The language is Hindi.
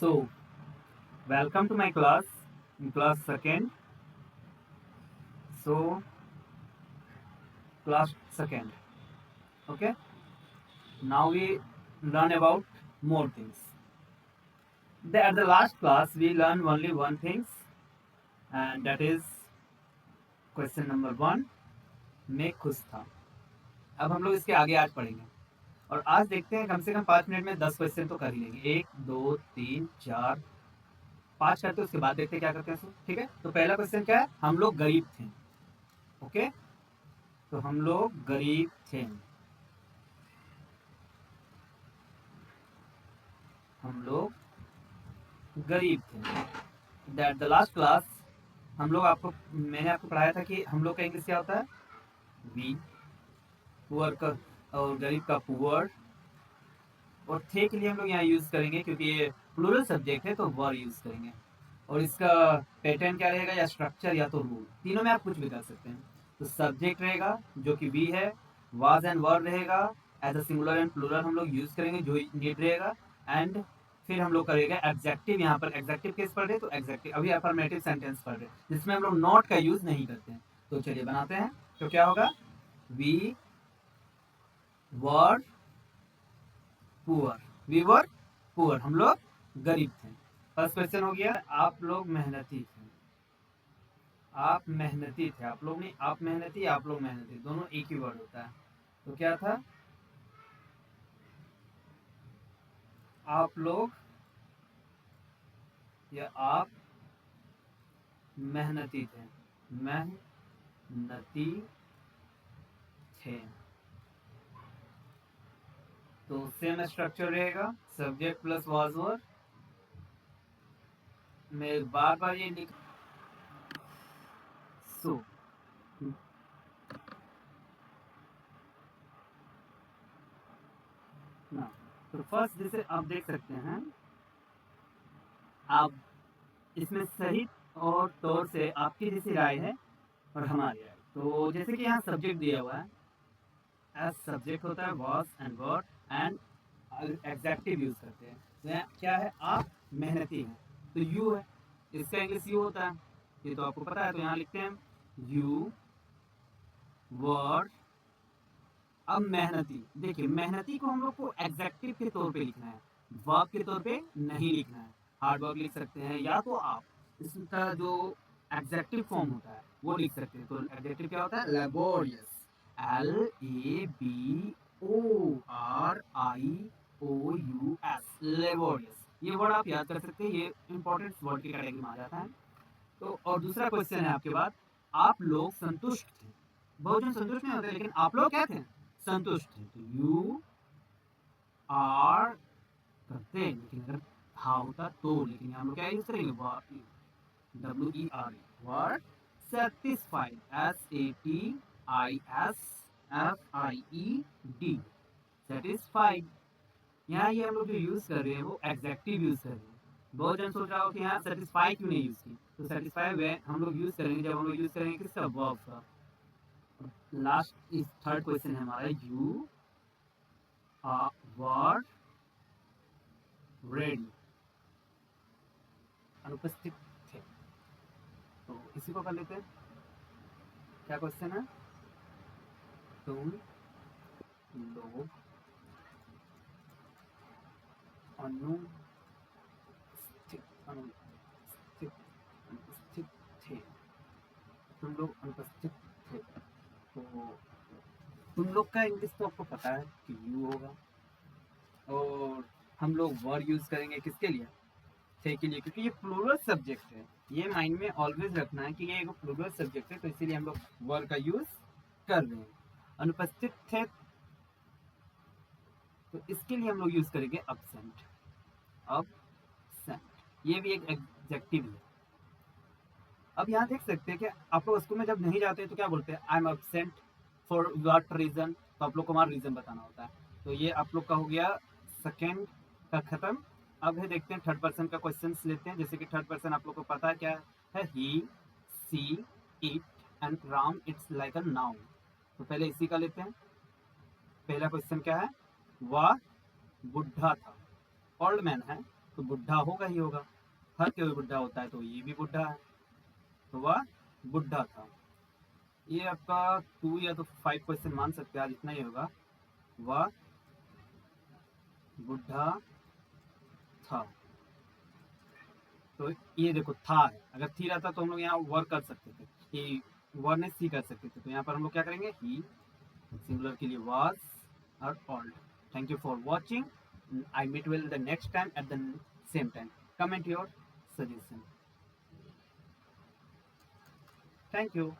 So, welcome to my class, in class second. So, class second. Okay. Now we learn about more things. At the last class, we learned only one things, and that is question number 1. मैं खुश था. अब हम लोग इसके आगे आज पढ़ेंगे और आज देखते हैं कम से कम 5 मिनट में 10 क्वेश्चन तो कर ही लेंगे. 1 2 3 4 5 करते उसके बाद देखते हैं क्या करते हैं. ठीक है. तो पहला क्वेश्चन क्या है? हम लोग गरीब थे. ओके. तो हम लोग गरीब थे. हम लोग गरीब थे. दैट द लास्ट क्लास मैंने आपको पढ़ाया था कि हम लोग का इंग्लिश क्या होता है. वी. पुअर का और गरीब का पुअर. और थे के लिए हम लोग यहाँ यूज करेंगे क्योंकि ये प्लूरल सब्जेक्ट है तो वर यूज करेंगे. और इसका पैटर्न क्या रहेगा, या स्ट्रक्चर या तो रूल, तीनों में आप कुछ भी कर सकते हैं. तो सब्जेक्ट रहेगा जो कि वी है. वाज एंड वर रहेगा. As a singular and plural हम लोग यूज करेंगे जो नीड रहेगा. एंड फिर हम लोग करेंगे एग्जेक्टिव. यहाँ पर एग्जेक्टिव केस पढ़ रहे तो एग्जेक्टिव. अभी अफर्मेटिव सेंटेंस पढ़ रहे जिसमें हम लोग नॉट का यूज नहीं करते हैं. तो चलिए बनाते हैं. तो क्या होगा? We were poor. We were poor. हम लोग गरीब थे. फर्स्ट क्वेश्चन हो गया. आप लोग मेहनती थे. आप मेहनती थे. आप लोग नहीं, आप मेहनती, आप लोग मेहनती, दोनों एक ही वर्ड होता है. तो क्या था? आप लोग या आप मेहनती थे. मेहनती थे. तो सेम स्ट्रक्चर रहेगा. सब्जेक्ट प्लस वाज वर. मैं बार बार ये लिख. सो ना. तो फर्स्ट जैसे आप देख सकते हैं, आप इसमें सही और तौर से आपकी जैसी राय है और हमारी राय. तो जैसे कि यहाँ सब्जेक्ट दिया हुआ है. एज सब्जेक्ट होता है was and were and executive use करते हैं. तो यहाँ क्या है? आप मेहनती हैं. तो यू है. इसका इंग्लिश यू होता है. ये तो आपको पता है. तो यहाँ लिखते हैं यू वर. अब मेहनती. देखिए मेहनती को हम लोग को एग्जेक्टिव के तौर पे लिखना है, वर्ब के तौर पे नहीं लिखना है. हार्ड वर्क लिख सकते हैं या तो आप इसका जो एग्जेक्टिव फॉर्म होता है वो लिख सकते हैं. तो एग्जेक्टिव क्या होता है? लेबोरियस. LABORIOUS. लेबोरियस. ये वर्ड आप याद कर सकते हैं. ये इंपॉर्टेंट वर्ड की कैटेगरी में आ जाता है. तो और दूसरा क्वेश्चन है आपके बाद. आप लोग संतुष्ट थे. बहुत जन संतुष्ट नहीं होते, लेकिन आप लोग क्या थे? संतुष्ट थे. तो यू आर करते हैं, लेकिन अगर था होता तो. लेकिन हम लोग क्या यूज करेंगे? WER. Word satisfied. SATISFIED. Satisfied. यहाँ ये हम लोग जो यूज कर रहे हैं वो एग्जेक्टिव यूज कर रहे हैं. बहुत जन सोच रहा हो कि यहाँ सेटिस्फाई क्यों नहीं यूज की. तो सेटिस्फाई हम लोग यूज करेंगे जब हम लोग यूज करेंगे किसका? वर्ब का. लास्ट इस थर्ड क्वेश्चन है हमारा. You were ready. अनुपस्थित थे. तो इसी को कर लेते हैं. क्या क्वेश्चन है? तुम लोग अनुपस्थित अनुपस्थित अनुपस्थित थे. तुम लोग अनुपस्थित थे. तो तुम लोग का इंग्लिश तो आपको पता है कि यू होगा. और हम लोग वर यूज करेंगे किसके लिए? थे के लिए, क्योंकि ये प्लूरल सब्जेक्ट है. ये माइंड में ऑलवेज रखना है कि ये एक प्लूरल सब्जेक्ट है. तो इसीलिए हम लोग वर का यूज कर रहे हैं. अनुपस्थित थे तो इसके लिए हम लोग यूज करेंगे अब्सेंट. अब्सेंट. ये भी एक एडजेक्टिव है. अब यहाँ देख सकते हैं कि आप लोग स्कूल में जब नहीं जाते तो क्या बोलते हैं? I am absent for what reason. तो आप लोग को हमारा रीजन बताना होता है. तो ये आप लोग का हो गया सेकेंड का खत्म. अब है देखते हैं थर्ड पर्सन का क्वेश्चन लेते हैं. जैसे कि थर्ड पर्सन आप लोग को पता है क्या है? He, she, it and Ram. It's like a noun. तो पहले इसी का लेते हैं. पहला क्वेश्चन क्या है? वह बुढ़ा था. ओल्ड मैन है. तो बुढ़ा होगा ही होगा, हर कोई बुढ़ा होता है, तो ये भी बुढ़ा है, तो वह बुढ़ा था। ये आपका 2 या तो 5 क्वेश्चन मान सकते हैं, आज इतना ही होगा। वह बुढ़ा था, तो ये देखो था है, अगर थी रहता तो हम लोग यहाँ वर कर सकते थे, कि वर ने सी कर सकते थे, तो यहाँ पर हम लोग क्या करेंगे, ही, सिंगुलर के लिए was or old. Thank you for watching. I meet you the next time at the same time. Comment your suggestion. Thank you.